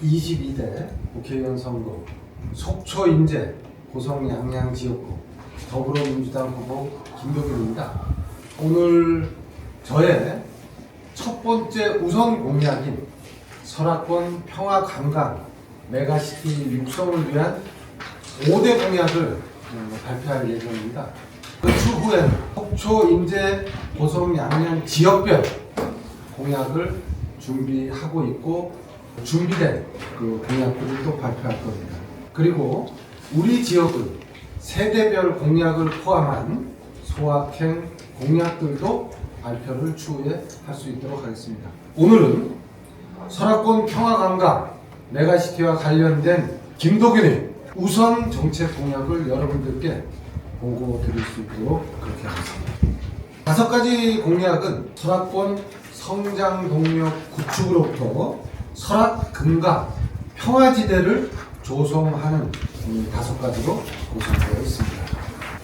22대 국회의원 선거, 속초 인제 고성 양양 지역구 더불어민주당 후보 김도균입니다. 오늘 저의 첫 번째 우선 공약인 설악권 평화관광 메가시티 육성을 위한 5대 공약을 발표할 예정입니다. 그 추후에는 속초 인제 고성 양양 지역별 공약을 준비하고 있고 준비된 그 공약들을 또 발표할 겁니다. 그리고 우리 지역의 세대별 공약을 포함한 소확행 공약들도 발표를 추후에 할 수 있도록 하겠습니다. 오늘은 설악권 평화관광 메가시티와 관련된 김도균의 우선 정책 공약을 여러분들께 보고 드릴 수 있도록 그렇게 하겠습니다. 5가지 공약은 설악권 성장 동력 구축으로부터 설악 금강 평화지대를 조성하는 5가지로 구성되어 있습니다.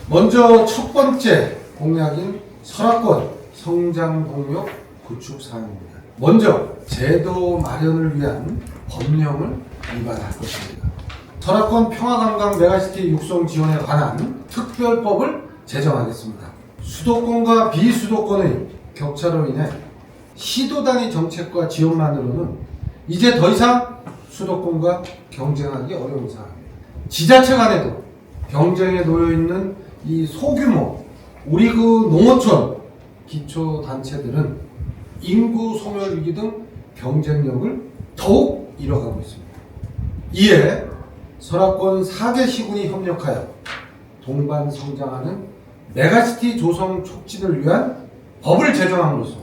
먼저 첫 번째 공약인 설악권 성장 동력 구축 사항입니다. 먼저 제도 마련을 위한 법령을 위반할 것입니다. 설악권 평화관광 메가시티 육성 지원에 관한 특별법을 제정하겠습니다. 수도권과 비수도권의 격차로 인해 시도 단위 정책과 지원만으로는 이제 더 이상 수도권과 경쟁하기 어려운 상황입니다. 지자체 간에도 경쟁에 놓여 있는 이 소규모 우리 그 농어촌 기초단체들은 인구 소멸 위기 등 경쟁력을 더욱 잃어가고 있습니다. 이에 설악권 4개 시군이 협력하여 동반 성장하는 메가시티 조성 촉진을 위한 법을 제정함으로써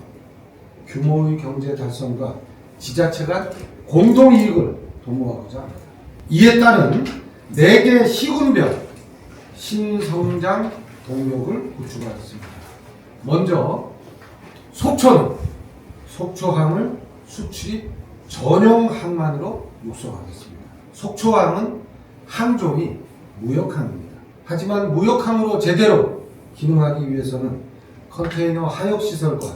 규모의 경제 달성과 지자체 간 공동이익을 도모하고자 합니다. 이에 따른 4개 시군별 신성장 동력을 구축하겠습니다. 먼저 속초는 속초항을 수출입 전용 항만으로 육성하겠습니다. 속초항은 항종이 무역항입니다. 하지만 무역항으로 제대로 기능하기 위해서는 컨테이너 하역시설과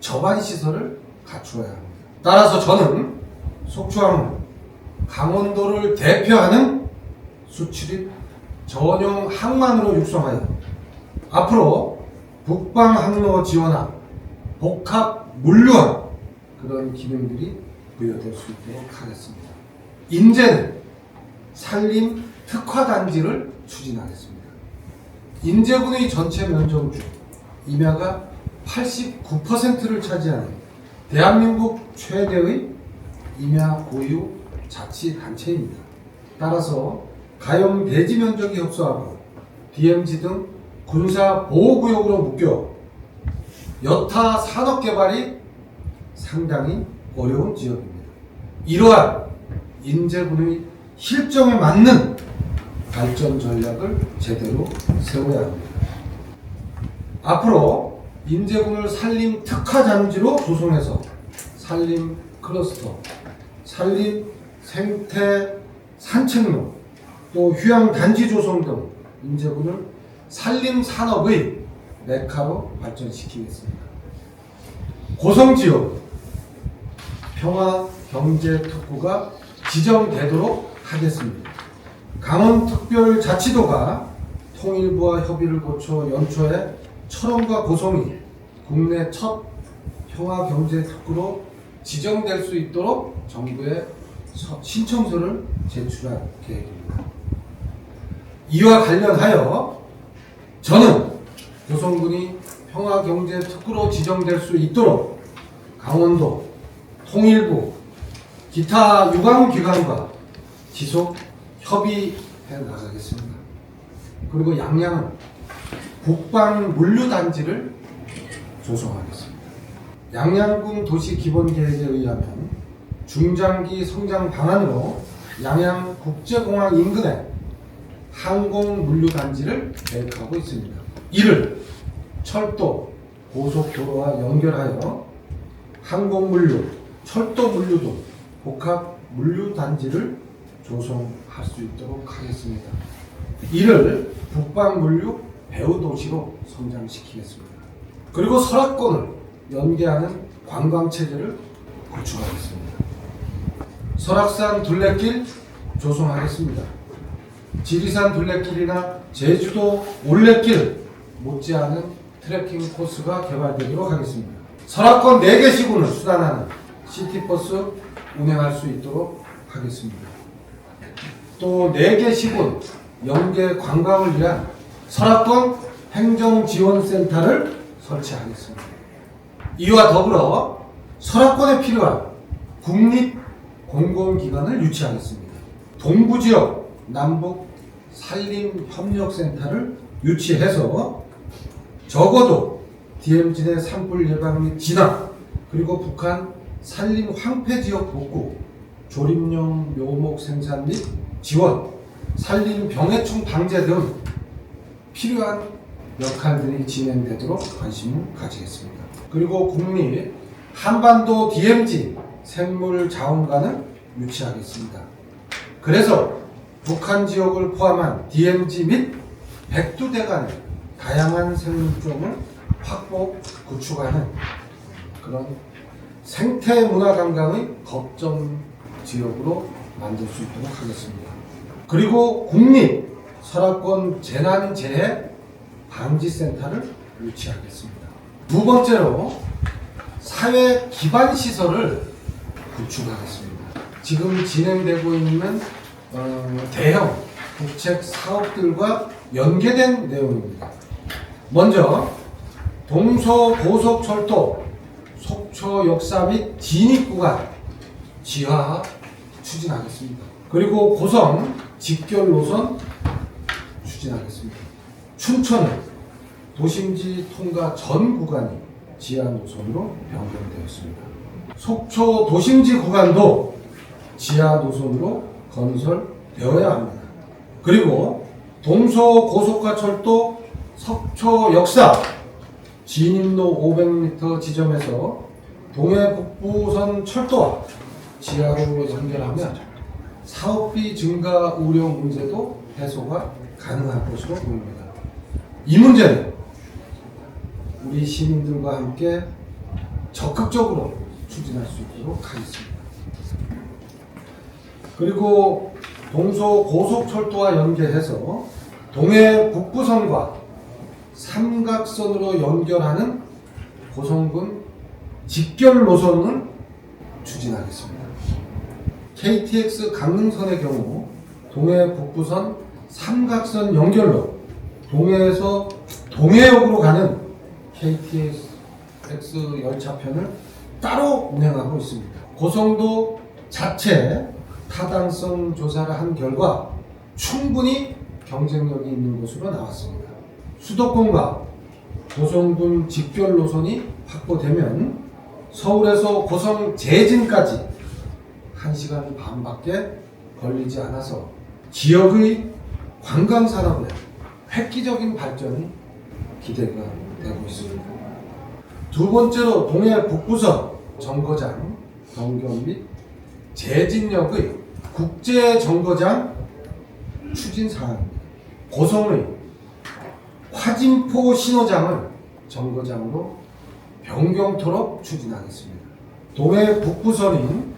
저반시설을 갖추어야 합니다. 따라서 저는 속초항을 강원도를 대표하는 수출입 전용 항만으로 육성하여 앞으로 북방항로 지원항, 복합 물류항 그런 기능들이 부여될 수 있도록 하겠습니다. 인제는 산림 특화단지를 추진하겠습니다. 인제군의 전체 면적 중 임야가 89%를 차지하는 대한민국 최대의 임야 보유 자치단체입니다. 따라서 가용 대지 면적이 협소하고 DMZ 등 군사 보호구역으로 묶여 여타 산업 개발이 상당히 어려운 지역입니다. 이러한 인제군의 실정에 맞는 발전 전략을 제대로 세워야 합니다. 앞으로 인제군을 산림 특화단지로 조성해서 산림 클러스터, 산림 생태 산책로, 또 휴양단지 조성 등 인제군을 산림 산업의 메카로 발전시키겠습니다. 고성지역 평화경제특구가 지정되도록 하겠습니다. 강원특별자치도가 통일부와 협의를 거쳐 연초에 철원과 고성이 국내 첫 평화경제특구로 지정될 수 있도록 정부에 신청서를 제출할 계획입니다. 이와 관련하여 저는 고성군이 평화경제특구로 지정될 수 있도록 강원도, 통일부, 기타 유관기관과 지속 협의해 나가겠습니다. 그리고 양양은 국방물류단지를 조성하겠습니다. 양양군 도시기본계획에 의하면 중장기 성장 방안으로 양양국제공항 인근에 항공물류단지를 계획하고 있습니다. 이를 철도, 고속도로와 연결하여 항공물류, 철도물류 등 복합물류단지를 조성할 수 있도록 하겠습니다. 이를 북방물류 배후도시로 성장시키겠습니다. 그리고 설악권을 연계하는 관광체계를 구축하겠습니다. 설악산 둘레길 조성하겠습니다. 지리산 둘레길이나 제주도 올레길 못지않은 트레킹 코스가 개발되도록 하겠습니다. 설악권 4개 시군을 수단하는 시티버스 운행할 수 있도록 하겠습니다. 또 4개 시군 연계 관광을 위한 설악권 행정지원센터를 설치하겠습니다. 이와 더불어 설악권에 필요한 국립공공기관을 유치하겠습니다. 동부지역 남북 산림협력센터를 유치해서 적어도 DMZ 내 산불 예방 및 진화, 그리고 북한 산림 황폐 지역 복구, 조림용 묘목 생산 및 지원, 산림 병해충 방제 등 필요한 역할들이 진행되도록 관심을 가지겠습니다. 그리고 국립 한반도 DMZ 생물자원관을 유치하겠습니다. 그래서 북한 지역을 포함한 DMZ 및 백두대 간의 다양한 생물종을 확보, 구축하는 그런 생태문화관광의 거점 지역으로 만들 수 있도록 하겠습니다. 그리고 국립 설악권 재난재해 방지센터를 유치하겠습니다. 두 번째로 사회 기반 시설을 구축하겠습니다. 지금 진행되고 있는 대형 국책 사업들과 연계된 내용입니다. 먼저 동서고속철도 속초 역사 및 진입 구간 지하 추진하겠습니다. 그리고 고성 직결 노선 추진하겠습니다. 춘천은 도심지 통과 전 구간이 지하 노선으로 변경되었습니다. 속초 도심지 구간도 지하 노선으로 건설되어야 합니다. 그리고 동서고속화철도 속초 역사 진입로 500m 지점에서 동해 북부선 철도와 지하로 연결하면 사업비 증가 우려 문제도 해소가 가능할 것으로 보입니다. 이 문제는 우리 시민들과 함께 적극적으로 추진할 수 있도록 하겠습니다. 그리고 동서고속철도와 연계해서 동해 북부선과 삼각선으로 연결하는 고성군 직결 노선을 추진하겠습니다. KTX 강릉선의 경우 동해 북부선 삼각선 연결로 동해에서 동해역으로 가는 KTX 열차편을 따로 운행하고 있습니다. 고성도 자체 타당성 조사를 한 결과 충분히 경쟁력이 있는 것으로 나왔습니다. 수도권과 고성군 직결 노선이 확보되면 서울에서 고성 제진까지 1시간 반밖에 걸리지 않아서 지역의 관광산업의 획기적인 발전이 기대가 되고 있습니다. 두 번째로 동해 북부선 정거장 변경 및 제진역의 국제 정거장 추진 사항입니다. 고성의 화진포 신호장을 정거장으로 변경토록 추진하겠습니다. 동해 북부선인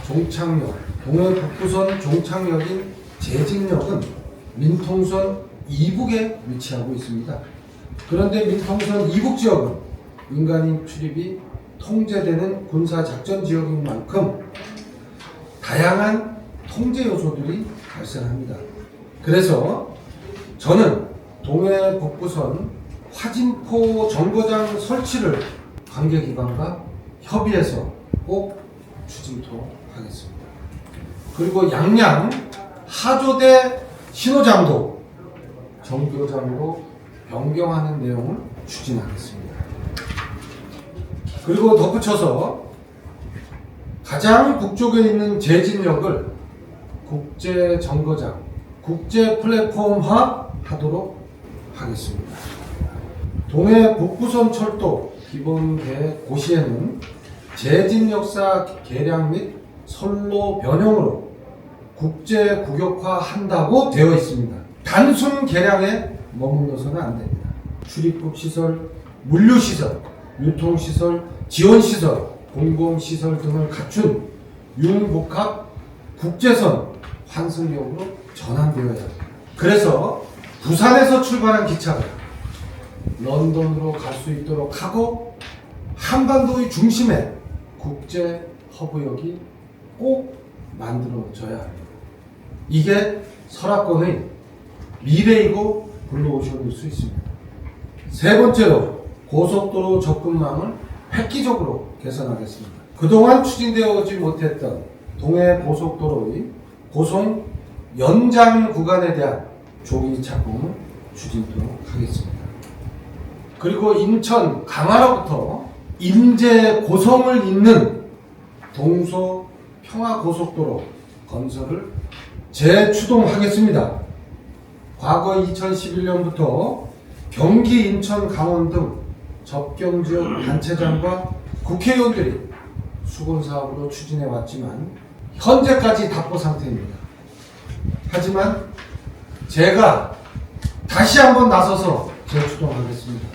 종착역, 동해 북부선 종착역인 제진역은 민통선 이북에 위치하고 있습니다. 그런데 민통선 이북 지역은 민간인 출입이 통제되는 군사작전 지역인 만큼 다양한 통제 요소들이 발생합니다. 그래서 저는 동해 북부선 화진포 정거장 설치를 관계기관과 협의해서 꼭 추진토록 하겠습니다. 그리고 양양 하조대 신호장도 정교장으로 변경하는 내용을 추진하겠습니다. 그리고 덧붙여서 가장 북쪽에 있는 제진역을 국제 정거장, 국제 플랫폼화 하도록 하겠습니다. 동해 북부선 철도 기본 계획 고시에는 제진 역사 개량 및 선로 변형으로 국제 국역화 한다고 되어 있습니다. 단순 개량에 머물러서는 안 됩니다. 출입국 시설, 물류 시설, 유통 시설, 지원 시설, 공공 시설 등을 갖춘 융복합 국제선 환승역으로 전환되어야 합니다. 그래서 부산에서 출발한 기차가 런던으로 갈 수 있도록 하고 한반도의 중심에 국제 허브역이 꼭 만들어져야 합니다. 이게 설악권의 미래이고 블루오션일 수 있습니다. 세 번째로 고속도로 접근망을 획기적으로 개선하겠습니다. 그동안 추진되어오지 못했던 동해 고속도로의 고속 연장 구간에 대한 조기 착공을 추진토록 하겠습니다. 그리고 인천 강화로부터 인제 고성을 잇는 동서 평화고속도로 건설을 재추동하겠습니다. 과거 2011년부터 경기, 인천, 강원 등 접경지역 단체장과 국회의원들이 수건사업으로 추진해 왔지만 현재까지 답보 상태입니다. 하지만 제가 다시 한번 나서서 재추동하겠습니다.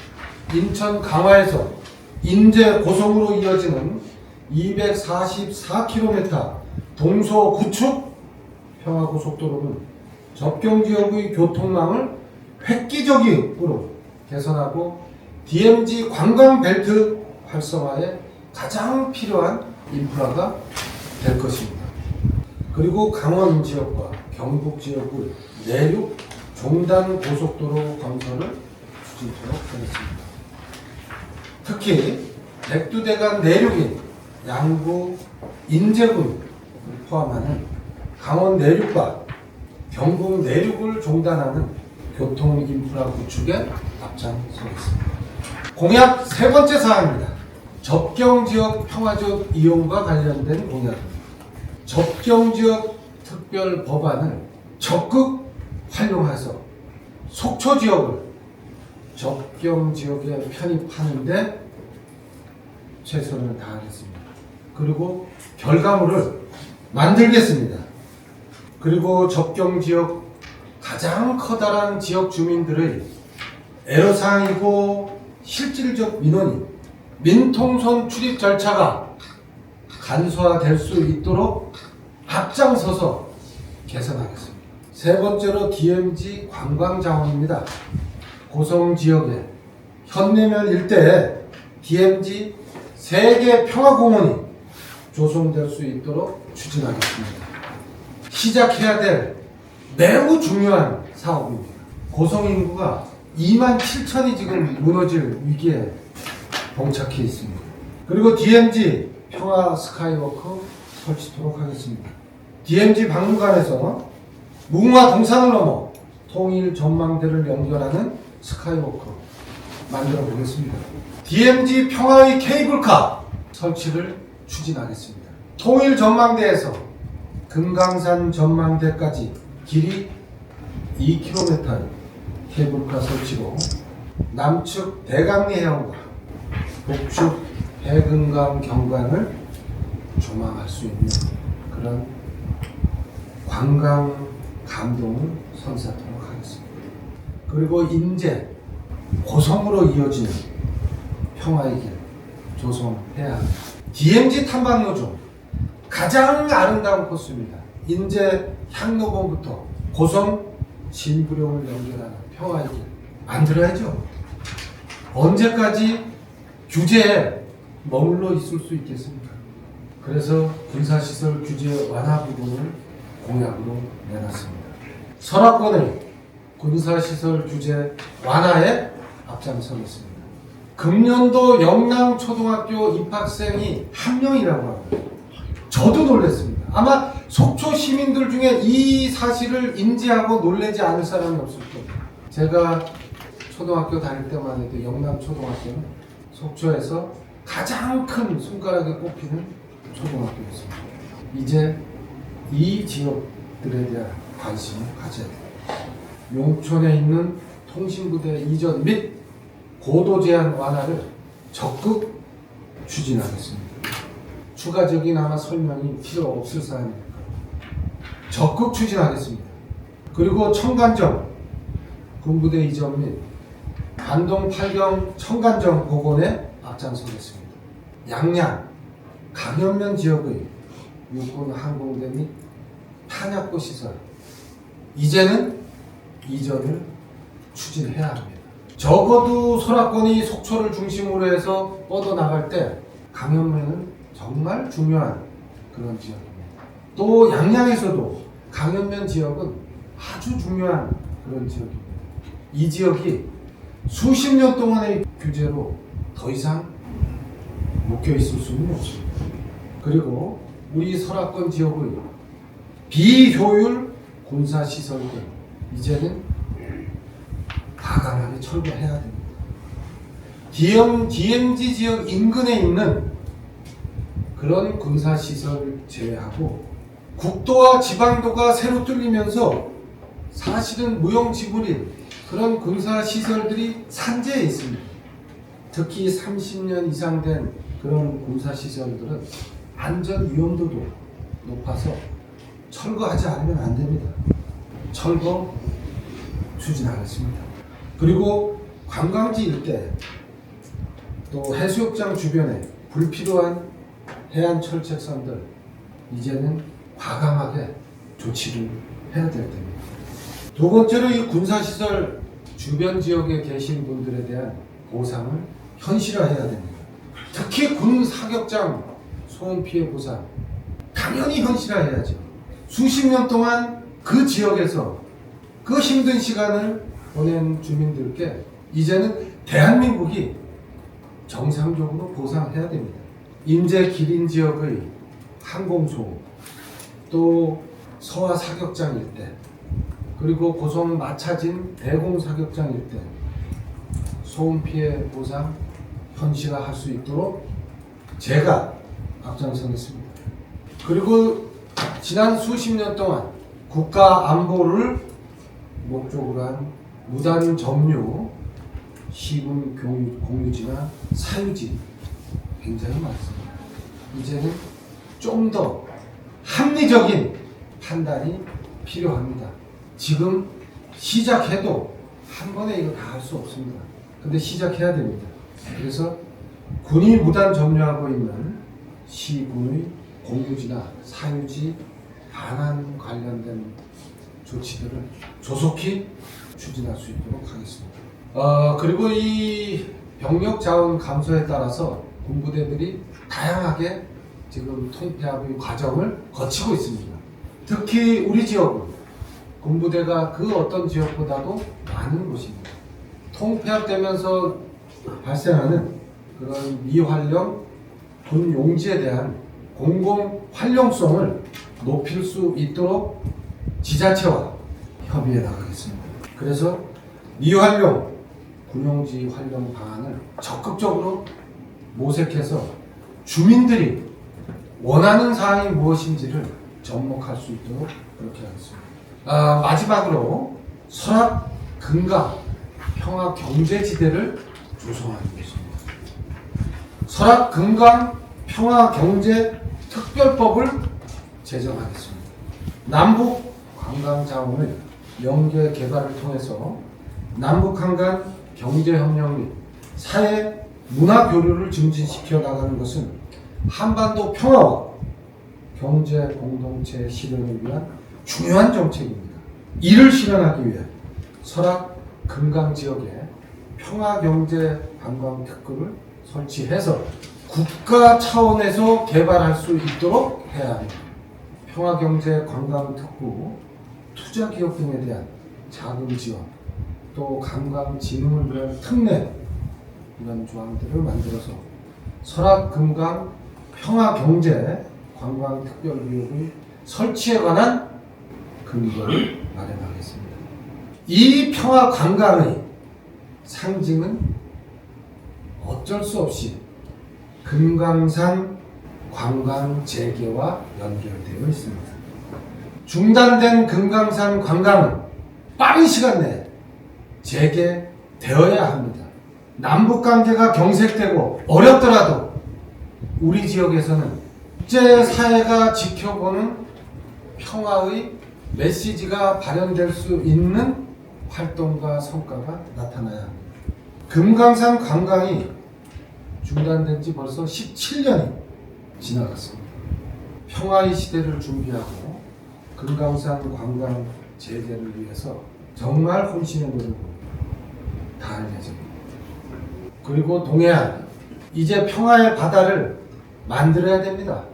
인천 강화에서 인제 고성으로 이어지는 244km 동서 구축 평화고속도로는 접경지역의 교통망을 획기적으로 개선하고 DMZ 관광벨트 활성화에 가장 필요한 인프라가 될 것입니다. 그리고 강원 지역과 경북 지역의 내륙 종단 고속도로 건설을 추진토록 하겠습니다. 특히 백두대간 내륙인 양구, 인제군을 포함하는 강원 내륙과 경북 내륙을 종단하는 교통 인프라 구축에 앞장서겠습니다. 공약 세 번째 사항입니다. 접경지역 평화적 이용과 관련된 공약입니다. 접경지역 특별 법안을 적극 활용해서 속초 지역을 접경지역에 편입하는데 최선을 다하겠습니다. 그리고 결과물을 만들겠습니다. 그리고 접경지역 가장 커다란 지역 주민들의 애로사항이고 실질적 민원인 민통선 출입 절차가 간소화될 수 있도록 앞장서서 개선하겠습니다. 세 번째로 DMZ 관광자원입니다. 고성 지역에 현내면 일대에 DMZ 세계 평화공원이 조성될 수 있도록 추진하겠습니다. 시작해야 될 매우 중요한 사업입니다. 고성 인구가 27,000이 지금 무너질 위기에 봉착해 있습니다. 그리고 DMZ 평화 스카이워크 설치토록 하겠습니다. DMZ 박물관에서 무궁화 동산을 넘어 통일 전망대를 연결하는 스카이워크 만들어 보겠습니다. DMZ 평화의 케이블카 설치를 추진하겠습니다. 통일 전망대에서 금강산 전망대까지 길이 2km의 케이블카 설치로 남측 대강리 해안과 북측 해금강 경관을 조망할 수 있는 그런 관광 감동을 선사하도록 하겠습니다. 그리고 인제 고성으로 이어지는 평화의 길 조성해야 합니다. DMZ 탐방로 중 가장 아름다운 코스입니다. 인제 향로봉부터 고성 진부령을 연결하는 평화의 길 만들어야죠. 언제까지 규제에 머물러 있을 수 있겠습니까? 그래서 군사시설 규제 완화 부분을 공약으로 내놨습니다. 설악권의 군사시설 규제 완화에 앞장서겠습니다. 금년도 영남초등학교 입학생이 1명이라고 합니다. 저도 놀랐습니다. 아마 속초 시민들 중에 이 사실을 인지하고 놀라지 않을 사람이 없을 겁니다. 제가 초등학교 다닐 때만 해도 영남초등학교는 속초에서 가장 큰 손가락에 꼽히는 초등학교였습니다. 이제 이 지역들에 대한 관심을 가져야 됩니다. 용촌에 있는 통신부대 이전 및 고도 제한 완화를 적극 추진하겠습니다. 추가적인 아마 설명이 필요 없을 사안이니까 적극 추진하겠습니다. 그리고 청간정 군부대 이전 및 안동 8경 청간정 복원에 앞장서겠습니다. 양양 강현면 지역의 육군 항공대 및 한약고 시설 이제는 이전을 추진해야 합니다. 적어도 설악권이 속초를 중심으로 해서 뻗어나갈 때 강현면은 정말 중요한 그런 지역입니다. 또 양양에서도 강현면 지역은 아주 중요한 그런 지역입니다. 이 지역이 수십 년 동안의 규제로 더 이상 묶여 있을 수는 없습니다. 그리고 우리 설악권 지역의 비효율 군사시설들 이제는 과감하게 철거해야 됩니다. DMZ 지역 인근에 있는 그런 군사시설 제외하고 국도와 지방도가 새로 뚫리면서 사실은 무용지물인 그런 군사시설들이 산재해 있습니다. 특히 30년 이상 된 그런 군사시설들은 안전 위험도도 높아서 철거하지 않으면 안 됩니다. 철거 추진하겠습니다. 그리고 관광지 일대 또 해수욕장 주변에 불필요한 해안 철책선들 이제는 과감하게 조치를 해야 될 때입니다. 두 번째로 이 군사시설 주변 지역에 계신 분들에 대한 보상을 현실화해야 됩니다. 특히 군 사격장 소음 피해 보상 당연히 현실화해야죠. 수십 년 동안 그 지역에서 그 힘든 시간을 보낸 주민들께 이제는 대한민국이 정상적으로 보상해야 됩니다. 인제 기린 지역의 항공소음, 또 서화 사격장 일대, 그리고 고성 마차진 대공 사격장 일대 소음 피해 보상 현실화할 수 있도록 제가 앞장서겠습니다. 그리고 지난 수십 년 동안 국가 안보를 목적으로 한 무단 점유, 시군 공유지나 사유지 굉장히 많습니다. 이제는 좀 더 합리적인 판단이 필요합니다. 지금 시작해도 한 번에 이거 다 할 수 없습니다. 근데 시작해야 됩니다. 그래서 군이 무단 점유하고 있는 시군의 공유지나 사유지 반환 관련된 조치들을 조속히 추진할 수 있도록 하겠습니다. 그리고 이 병력 자원 감소에 따라서 군부대들이 다양하게 지금 통폐합의 과정을 거치고 있습니다. 특히 우리 지역은 군부대가 그 어떤 지역보다도 많은 곳입니다. 통폐합되면서 발생하는 그런 미활용 군 용지에 대한 공공 활용성을 높일 수 있도록 지자체와 협의해 나가겠습니다. 그래서 미활용 군용지 활용 방안을 적극적으로 모색해서 주민들이 원하는 사항이 무엇인지를 접목할 수 있도록 그렇게 하겠습니다. 마지막으로 설악 금강 평화 경제지대를 조성하는 것입니다. 설악 금강 평화 경제 특별법을 제정하겠습니다. 남북 관광 자원의 연계 개발을 통해서 남북 한간 경제 협력 및 사회 문화 교류를 증진시켜 나가는 것은 한반도 평화와 경제 공동체 실현을 위한 중요한 정책입니다. 이를 실현하기 위해 설악 금강 지역에 평화경제관광특구를 설치해서 국가 차원에서 개발할 수 있도록 해야 합니다. 평화경제관광특구, 투자기업 등에 대한 자금 지원, 또 관광진흥을 위한 특례 이런 조항들을 만들어서 설악 금강 평화경제관광특별구역의 설치에 관한 근거를 마련하겠습니다. 이 평화관광의 상징은 어쩔 수 없이 금강산 관광 재개와 연결되어 있습니다. 중단된 금강산 관광은 빠른 시간 내에 재개되어야 합니다. 남북관계가 경색되고 어렵더라도 우리 지역에서는 국제사회가 지켜보는 평화의 메시지가 발현될 수 있는 활동과 성과가 나타나야 합니다. 금강산 관광이 중단된 지 벌써 17년이 지나갔습니다. 평화의 시대를 준비하고 금강산 관광 재개를 위해서 정말 혼신의 노력을 다할 예정입니다. 그리고 동해안, 이제 평화의 바다를 만들어야 됩니다.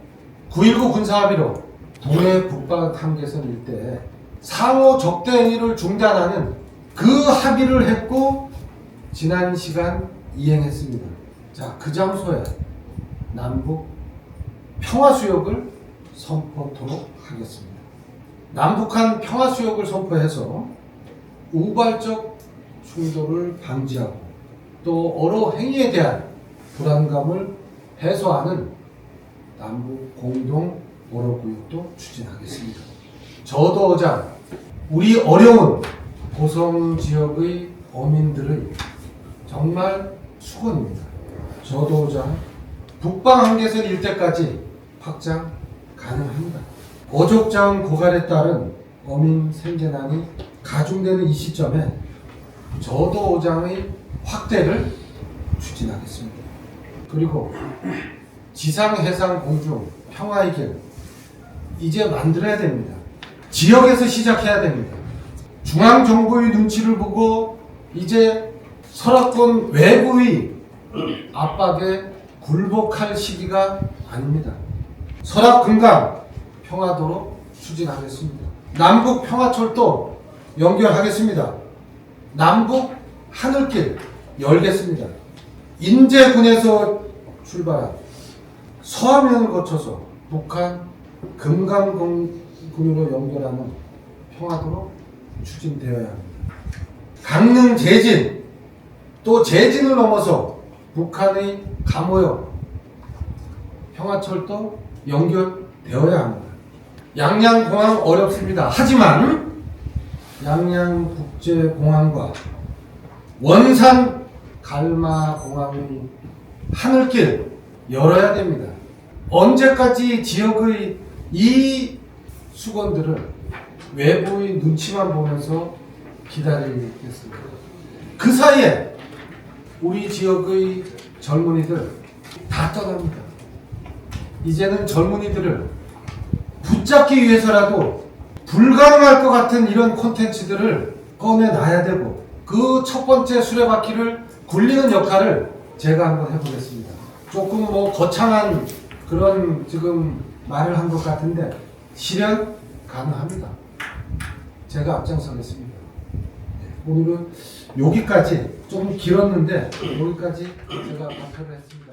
9.19 군사합의로 동해 북방 한계선 일대에 상호 적대 행위를 중단하는 그 합의를 했고 지난 시간 이행했습니다. 자, 그 장소에 남북 평화수역을 선포토록 하겠습니다. 남북한 평화수역을 선포해서 우발적 충돌을 방지하고 또 어로 행위에 대한 불안감을 해소하는 남북 공동 어로구역도 추진하겠습니다. 저도어장, 우리 어려운 고성 지역의 어민들의 정말 수건입니다. 저도어장 북방 한계선 일대까지 확장 가능합니다. 어족장 고갈에 따른 어민 생계난이 가중되는 이 시점에 저도어장의 확대를 추진하겠습니다. 그리고 지상, 해상, 공중 평화의 길 이제 만들어야 됩니다. 지역에서 시작해야 됩니다. 중앙정부의 눈치를 보고 이제 설악권 외부의 압박에 굴복할 시기가 아닙니다. 설악 금강 평화도로 추진하겠습니다. 남북 평화철도 연결하겠습니다. 남북 하늘길 열겠습니다. 인제군에서 출발한 서하면을 거쳐서 북한 금강군으로 연결하는 평화도로 추진되어야 합니다. 강릉 제진, 또 제진을 넘어서 북한의 감호역 평화철도 연결되어야 합니다. 양양공항 어렵습니다. 하지만 양양국제공항과 원산 갈마공항의 하늘길 열어야 됩니다. 언제까지 지역의 이 수건들을 외부의 눈치만 보면서 기다리겠습니까? 그 사이에 우리 지역의 젊은이들 다 떠납니다. 이제는 젊은이들을 붙잡기 위해서라도 불가능할 것 같은 이런 콘텐츠들을 꺼내놔야 되고 그 첫 번째 수레바퀴를 굴리는 역할을 제가 한번 해보겠습니다. 조금 거창한 그런 지금 말을 한 것 같은데 실현 가능합니다. 제가 앞장서겠습니다. 오늘은 여기까지 좀 길었는데 여기까지 제가 발표를 했습니다.